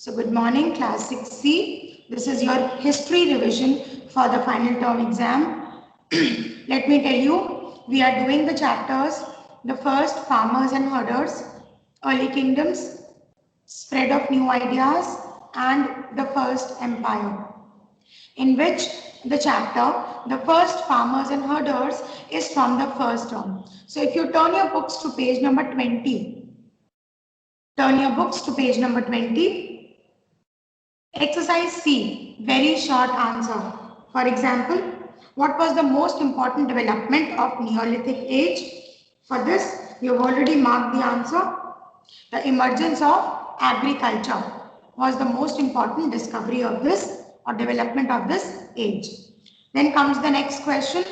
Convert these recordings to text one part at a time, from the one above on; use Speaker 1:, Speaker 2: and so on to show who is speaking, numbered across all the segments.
Speaker 1: So good morning, class 6C. This is your history revision for the final term exam. Let me tell you, we are doing the chapters, the first farmers and herders, early kingdoms, spread of new ideas, and the first empire. In which the chapter, the first farmers and herders is from the first term. So if you turn your books to page number 20, turn your books to page number 20. Exercise C, very short answer. For example, what was the most important development of Neolithic age? For this, you have already marked the answer. The emergence of agriculture was the most important discovery of this or development of this age. Then comes the next question.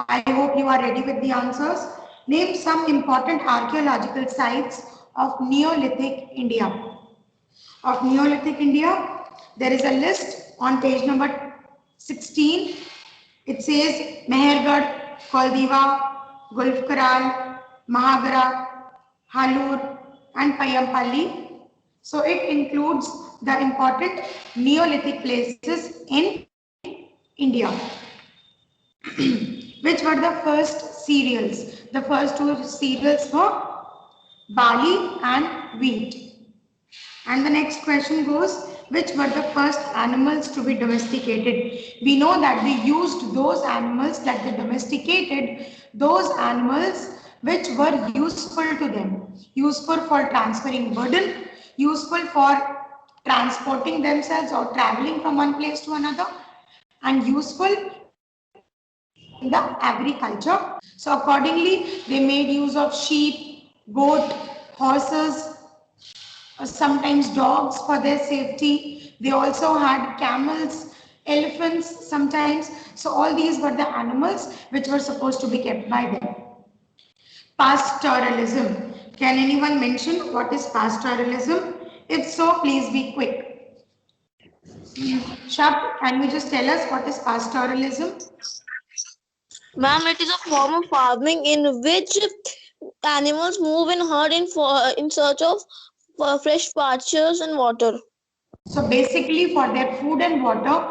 Speaker 1: I hope you are ready with the answers. Name some important archaeological sites of Neolithic India. Of Neolithic India, there is a list on page number 16. It says Mehergarh, Koldiva, Gulfkaral, Mahagara, Halur and Payampalli. So it includes the important Neolithic places in India. Which were the first cereals? The first two cereals were barley and wheat. And the next question goes, which were the first animals to be domesticated? We know that they used those animals that they domesticated, those animals which were useful to them, useful for transferring burden, useful for transporting themselves or traveling from one place to another, and useful in the agriculture. So accordingly, they made use of sheep, goat, horses, sometimes dogs for their safety. They also had camels, elephants sometimes. So all these were the animals which were supposed to be kept by them. Pastoralism. Can anyone mention what is pastoralism? If so, please be quick. Shab, can you just tell us what is pastoralism?
Speaker 2: Ma'am, it is a form of farming in which animals move in herd in search of fresh pastures and water.
Speaker 1: So basically for their food and water,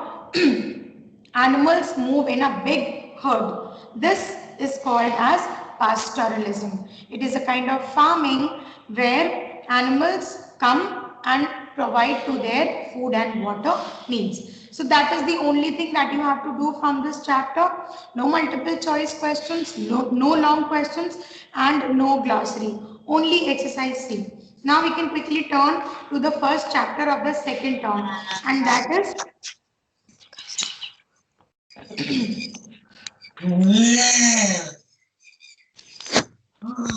Speaker 1: animals move in a big herd. This is called as pastoralism. It is a kind of farming where animals come and provide to their food and water needs. So that is the only thing that you have to do from this chapter. No multiple choice questions, no long questions and no glossary. Only exercise C. Now we can quickly turn to the first chapter of the second term, and that is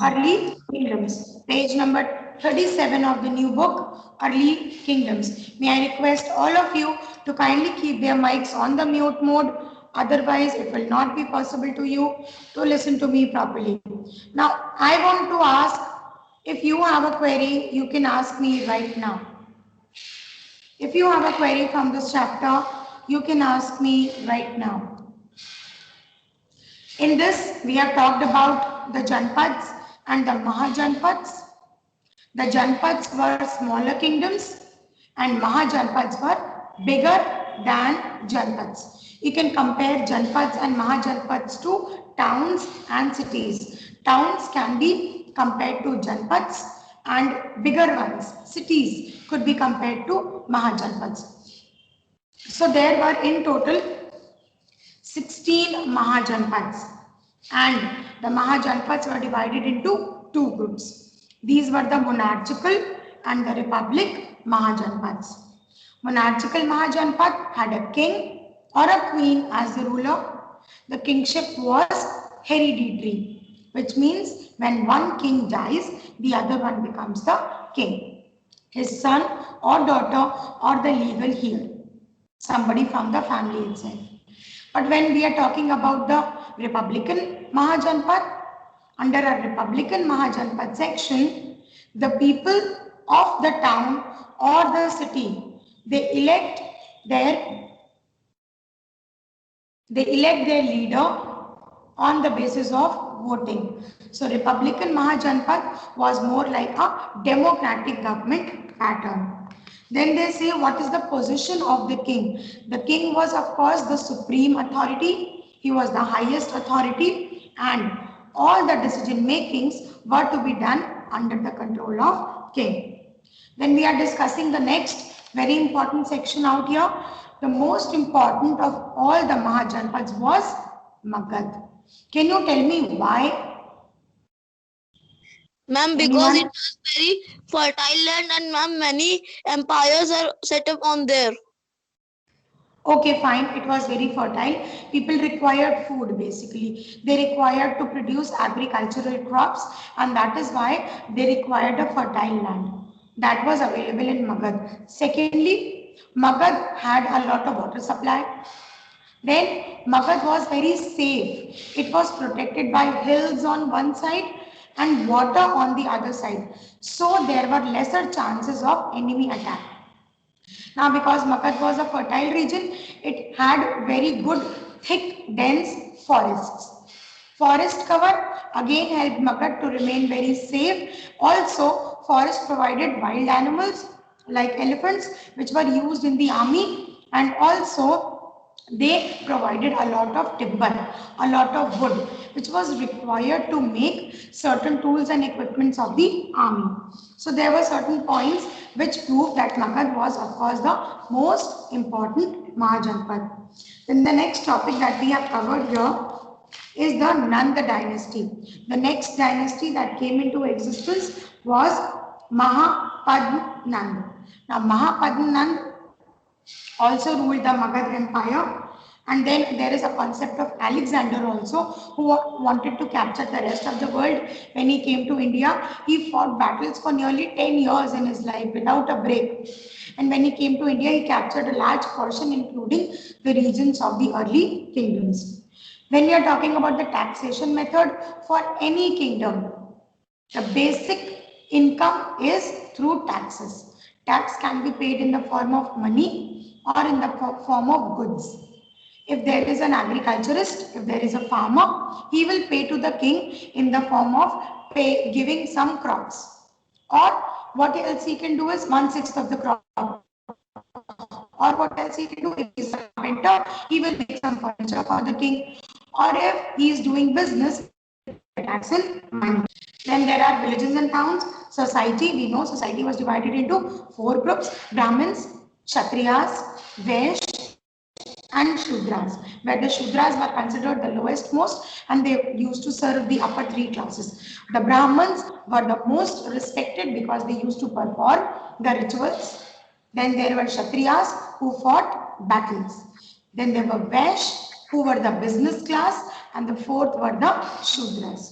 Speaker 1: Early Kingdoms. Page number 37 of the new book, Early Kingdoms. May I request all of you to kindly keep their mics on the mute mode. Otherwise, it will not be possible to you to listen to me properly. Now, I want to ask, if you have a query, you can ask me right now. If you have a query from this chapter, you can ask me right now. In this, we have talked about the Janpads and the Mahajanpads. The Janpads were smaller kingdoms and Mahajanpads were bigger than Janpads. You can compare Janpads and Mahajanpads to towns and cities. Towns can be compared to Janpads and bigger ones, cities, could be compared to Mahajanpads. So there were in total 16 Mahajanpads, and the Mahajanpads were divided into two groups. These were the monarchical and the republic Mahajanpads. Monarchical Mahajanpad had a king or a queen as the ruler. The kingship was hereditary, which means when one king dies, the other one becomes the king. His son or daughter or the legal heir, somebody from the family itself. But when we are talking about the Republican Mahajanpad, under a Republican Mahajanpad section, the people of the town or the city, they elect their leader on the basis of voting. So Republican Mahajanpad was more like a democratic government pattern. Then they say, what is the position of the king? The king was, of course, the supreme authority. He was the highest authority, and all the decision makings were to be done under the control of king. Then we are discussing the next very important section out here. The most important of all the Mahajanpads was Magad. Can you tell me why?
Speaker 2: Ma'am, because it was very fertile land, and ma'am, many empires are set up on there.
Speaker 1: Okay, fine. It was very fertile. People required food basically. They required to produce agricultural crops, and that is why they required a fertile land. That was available in Magad. Secondly, Magad had a lot of water supply. Then Magad was very safe. It was protected by hills on one side and water on the other side. So there were lesser chances of enemy attack. Now, because Magad was a fertile region, it had very good, thick, dense forests. Forest cover again helped Magad to remain very safe. Also, forest provided wild animals like elephants, which were used in the army, and also they provided a lot of timber, a lot of wood, which was required to make certain tools and equipments of the army. So there were certain points which prove that Magad was, of course, the most important Mahajanpad. Then the next topic that we have covered here is the Nanda dynasty. The next dynasty that came into existence was Mahapadnand. Now Mahapadnand also ruled the Magad Empire. And then there is a concept of Alexander also, who wanted to capture the rest of the world. When he came to India, he fought battles for nearly 10 years in his life without a break. And when he came to India, he captured a large portion, including the regions of the early kingdoms. When we are talking about the taxation method for any kingdom, the basic income is through taxes. Tax can be paid in the form of money or in the form of goods. If there is an agriculturist, if there is a farmer, he will pay to the king in the form of giving some crops. Or what else he can do is 1/6 of the crop. Or what else he can do, if he is a carpenter, he will make some furniture for the king. Or if he is doing business, tax in money. Then there are villages and towns. Society, we know society was divided into 4 groups: Brahmins, Kshatriyas, Vaishya, and Shudras, where the Shudras were considered the lowest most, and they used to serve the upper 3 classes. The Brahmins were the most respected because they used to perform the rituals. Then there were Kshatriyas who fought battles. Then there were Vaishya who were the business class, and the fourth were the Shudras.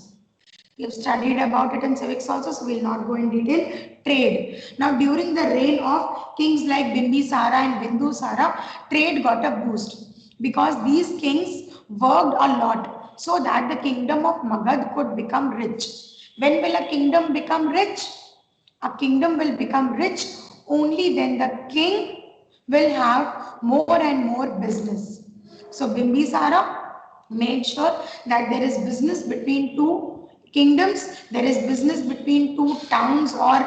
Speaker 1: We have studied about it in civics also, so we will not go in detail. Trade. Now, during the reign of kings like Bimbisara and Bindusara, trade got a boost because these kings worked a lot so that the kingdom of Magad could become rich. When will a kingdom become rich? A kingdom will become rich only then the king will have more and more business. So Bimbisara made sure that there is business between 2 kingdoms, there is business between 2 towns or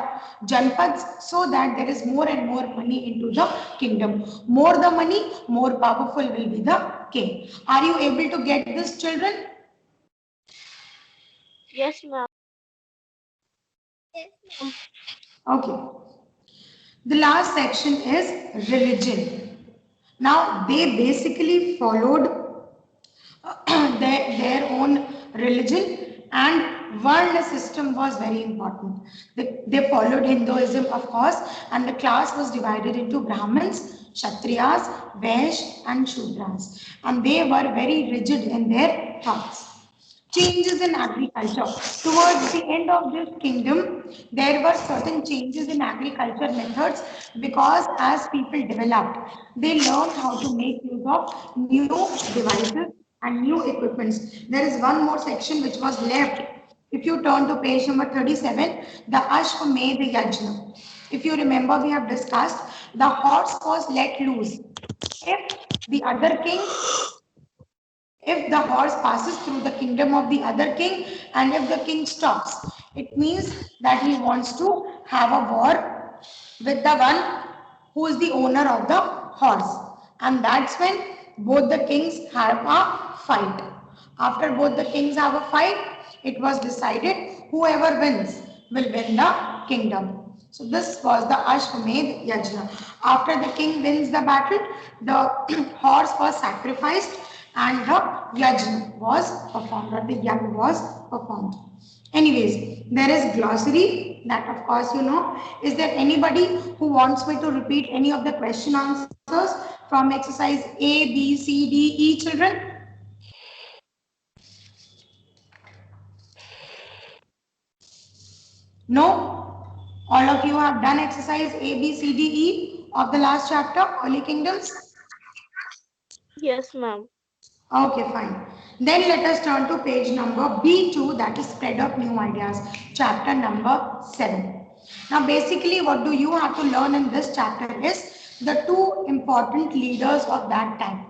Speaker 1: janpads, so that there is more and more money into the kingdom. More the money, more powerful will be the king. Are you able to get this, children?
Speaker 2: Yes, ma'am.
Speaker 1: Okay. The last section is religion. Now they basically followed their own religion, and Varna system was very important. They followed Hinduism, of course, and the class was divided into Brahmins, Kshatriyas, Vaishya, and Shudras, and they were very rigid in their thoughts. Changes in agriculture. Towards the end of this kingdom, there were certain changes in agriculture methods because as people developed, they learned how to make use of new devices and new equipments. There is one more section which was left. If you turn to page number 37, the Ashwamedh Yajna. If you remember, we have discussed the horse was let loose. If the other king if the horse passes through the kingdom of the other king and if the king stops, it means that he wants to have a war with the one who is the owner of the horse. And that's when both the kings have a fight. After both the kings have a fight, it was decided whoever wins will win the kingdom. So this was the Ashwamedh Yajna. After the king wins the battle, the horse was sacrificed and the yajna was performed, or the yajna was performed. Anyways, there is glossary that of course you know. Is there anybody who wants me to repeat any of the question answers from exercise A, B, C, D, E, children? No? All of you have done exercise A, B, C, D, E of the last chapter, Early Kingdoms?
Speaker 2: Yes, ma'am.
Speaker 1: Okay, fine. Then let us turn to page number B2, that is spread of new ideas, chapter number 7. Now, basically, what do you have to learn in this chapter is the two important leaders of that time.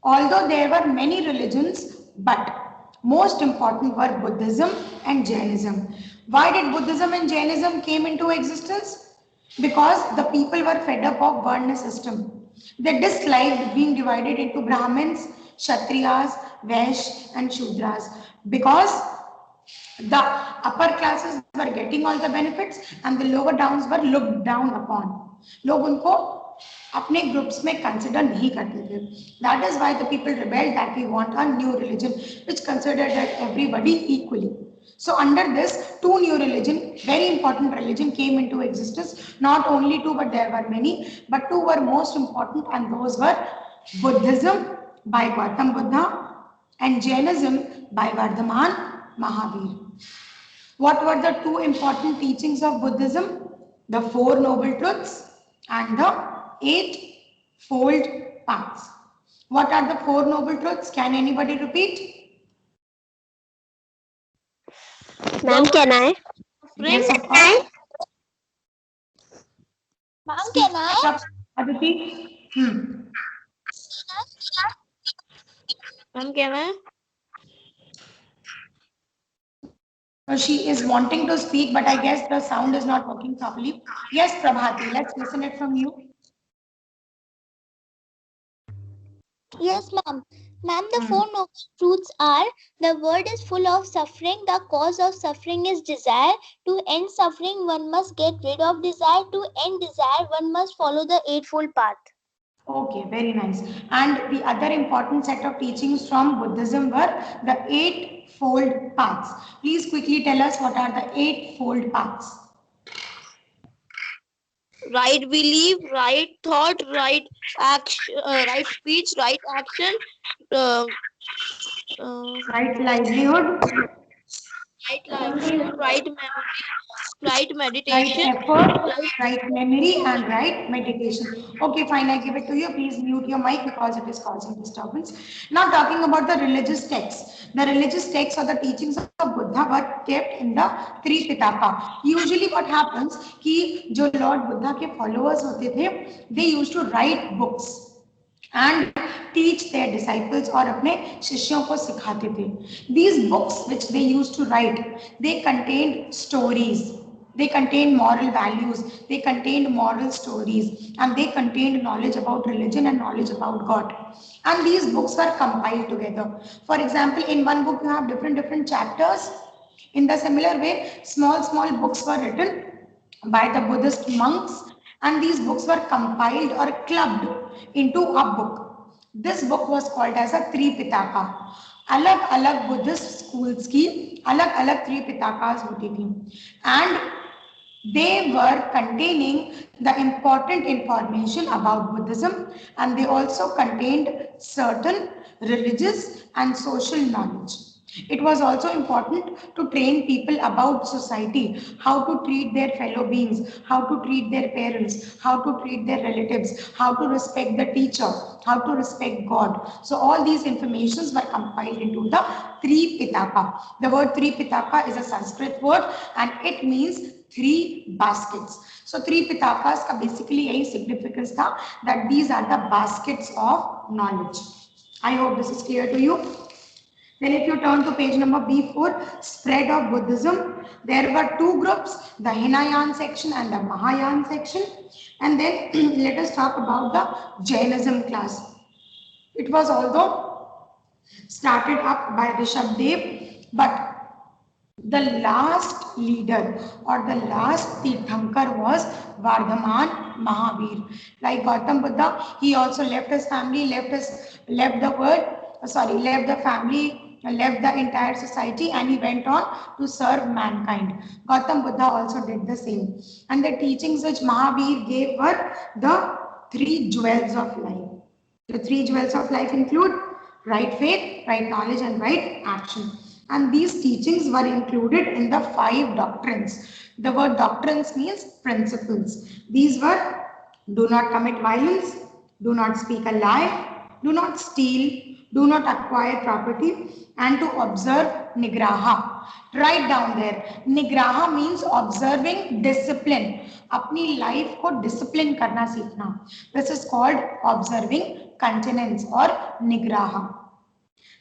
Speaker 1: Although there were many religions, but most important were Buddhism and Jainism. Why did Buddhism and Jainism came into existence? Because the people were fed up of Varna system. They disliked being divided into Brahmins, Kshatriyas, Vaishya and Shudras, because the upper classes were getting all the benefits and the lower downs were looked down upon. लोग उनको अपने groups में consider नहीं करते थे. That is why the people rebelled that we want a new religion which considered that everybody equally. So under this, two new religion, very important religion came into existence. Not only two, but there were many, but two were most important, and those were Buddhism by Gautam Buddha and Jainism by Vardhaman Mahavir. What were the two important teachings of Buddhism? The Four Noble Truths and the Eightfold Paths. What are the Four Noble Truths? Can anybody repeat?
Speaker 3: Ma'am, can I?
Speaker 1: Yes, of course.
Speaker 3: Ma'am, can I?
Speaker 1: Aditi?
Speaker 2: Ma'am, can I?
Speaker 1: So she is wanting to speak, but I guess the sound is not working properly. Yes, Prabhati, let's listen it from you.
Speaker 3: Yes, ma'am. Ma'am, the four noble truths are: the world is full of suffering. The cause of suffering is desire. To end suffering, one must get rid of desire. To end desire, one must follow the Eightfold Path.
Speaker 1: Okay, very nice. And the other important set of teachings from Buddhism were the Eightfold Paths. Please quickly tell us what are the Eightfold Paths.
Speaker 2: Right belief, right thought, right action, right speech, right action,
Speaker 1: Right livelihood,
Speaker 2: right livelihood, right memory, right
Speaker 1: right
Speaker 2: meditation,
Speaker 1: effort, right memory, and right meditation. Okay, fine, I give it to you. Please mute your mic because it is causing disturbance. Now talking about the religious texts. The religious texts or the teachings of Buddha were kept in the Tripitaka. Usually what happens कि जो Lord Buddha के followers होते थे, they used to write books and teach their disciples और अपने शिष्यों को सिखाते थे. These books which they used to write, they contained stories, they contained moral values, they contained moral stories, and they contained knowledge about religion and knowledge about God. And these books were compiled together. For example, in one book you have different chapters. In the similar way, small books were written by the Buddhist monks, and these books were compiled or clubbed into a book. This book was called as a Tripitaka. अलग अलग Buddhist schools की अलग अलग त्रिपिताकास होती थी, and they were containing the important information about Buddhism, and they also contained certain religious and social knowledge. It was also important to train people about society, how to treat their fellow beings, how to treat their parents, how to treat their relatives, how to respect the teacher, how to respect God. So all these informations were compiled into the Tripitaka. The word Tripitaka is a Sanskrit word and it means three baskets. So Tripitakas ka basically यही significance था that these are the baskets of knowledge. I hope this is clear to you. Then if you turn to page number B4, spread of Buddhism, there were two groups, the Hinayan section and the Mahayana section. And then let us talk about the Jainism class. It was although started up by Rishabdev, but the last leader or the last Tirthankar was Vardhaman Mahavir. Like Gautam Buddha, he also left his family, left the world, left the family, left the entire society, and he went on to serve mankind. Gautam Buddha also did the same. And the teachings which Mahavir gave were the three jewels of life. The three jewels of life include right faith, right knowledge, and right action. And these teachings were included in the 5 doctrines. The word doctrines means principles. These were: do not commit violence, do not speak a lie, do not steal, do not acquire property, and to observe nigraha. Write down there. Nigraha means observing discipline. अपनी life को discipline करना सीखना. This is called observing continence or nigraha.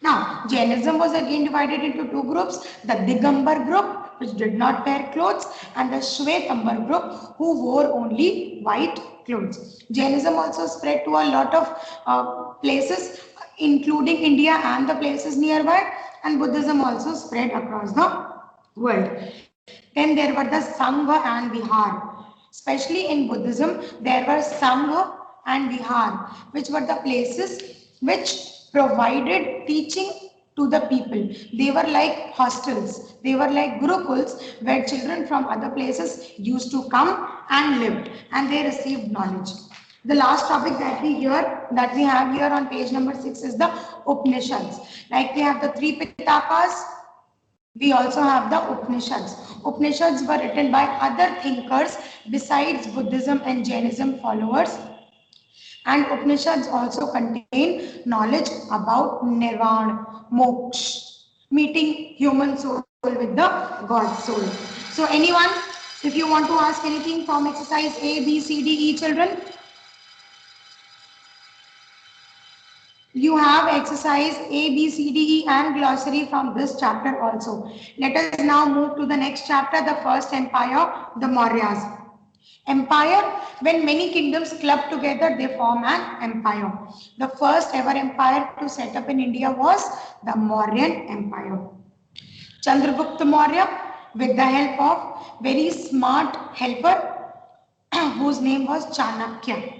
Speaker 1: Now, Jainism was again divided into 2 groups, the Digambar group, which did not wear clothes, and the Shvetambar group, who wore only white clothes. Jainism also spread to a lot of places, including India and the places nearby, and Buddhism also spread across the world. Then there were the Sangha and Vihar. Especially in Buddhism, there were Sangha and Vihar, which were the places which provided teaching to the people. They were like hostels. They were like gurukuls where children from other places used to come and lived, and they received knowledge. The last topic that we have here on page number 6 is the Upanishads. Like we have the 3 Pitakas, we also have the Upanishads. Upanishads were written by other thinkers besides Buddhism and Jainism followers. And Upanishads also contain knowledge about Nirvana, Moksha, meeting human soul with the God soul. So anyone, if you want to ask anything from exercise A, B, C, D, E, children, you have exercise A, B, C, D, E and glossary from this chapter also. Let us now move to the next chapter, the first empire, the Mauryas. Empire, when many kingdoms club together, they form an empire. The first ever empire to set up in India was the Mauryan Empire. Chandragupta Maurya, with the help of very smart helper whose name was Chanakya.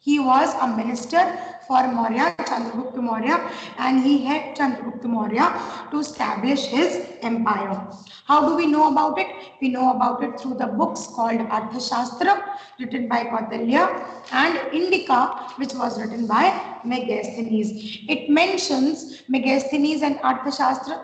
Speaker 1: He was a minister for Maurya, Chandragupta Maurya, and he helped Chandragupta Maurya to establish his empire. How do we know about it? We know about it through the books called Arthashastra, written by Kautilya, and Indica, which was written by Megasthenes. It mentions Megasthenes and Arthashastra,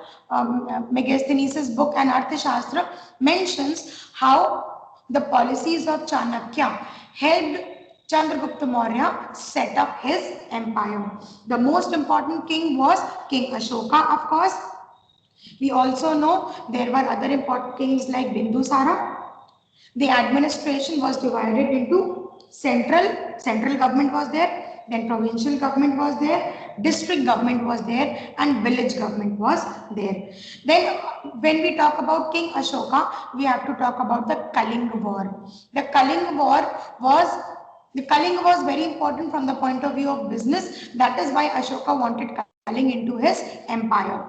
Speaker 1: Megasthenes' book and Arthashastra mentions how the policies of Chanakya helped Chandragupta Maurya set up his empire. The most important king was King Ashoka, of course. We also know there were other important kings like Bindusara. The administration was divided into central government was there, then provincial government was there, district government was there, and village government was there. Then when we talk about King Ashoka, we have to talk about the Kalinga War. The Kalinga was very important from the point of view of business. That is why Ashoka wanted Kalinga into his empire.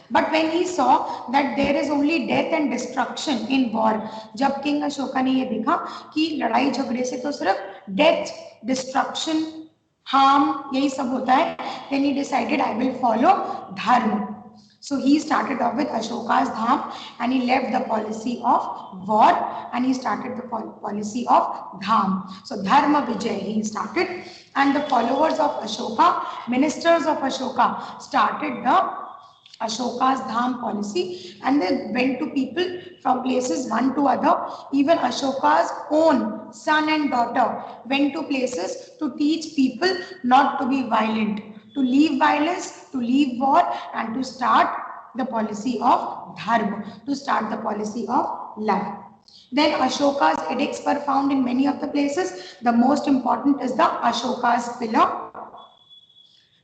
Speaker 1: But when he saw that there is only death and destruction in war, जब King Ashoka ने ये देखा कि लड़ाई झगड़े से तो सिर्फ death, destruction, harm यही सब होता है, then he decided I will follow dharma. So he started off with Ashoka's Dham and he left the policy of war and he started the policy of Dham. So Dharma Vijay he started, and the followers of Ashoka, ministers of Ashoka, started the Ashoka's Dham policy, and they went to people from places one to other. Even Ashoka's own son and daughter went to places to teach people not to be violent, to leave violence, to leave war, and to start the policy of dharma, to start the policy of love. Then Ashoka's edicts were found in many of the places. The most important is the Ashoka's pillar.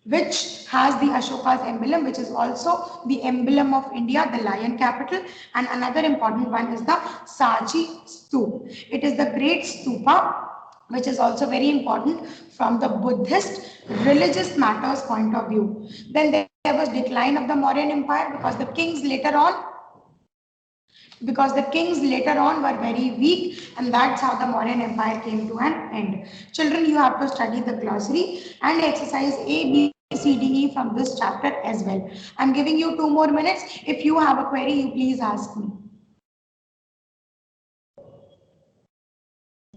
Speaker 1: which has the Ashoka's emblem, which is also the emblem of India, the lion capital. And another important one is the Saji Stoop. It is the great stupa, which is also very important from the Buddhist religious matters point of view. Then there was decline of the Mauryan Empire because the kings later on were very weak, and that's how the Mauryan Empire came to an end. Children, you have to study the glossary and exercise A, B, C, D, E from this chapter as well. I'm giving you 2 more minutes. If you have a query, you please ask me.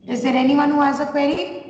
Speaker 1: Is there anyone who has a query?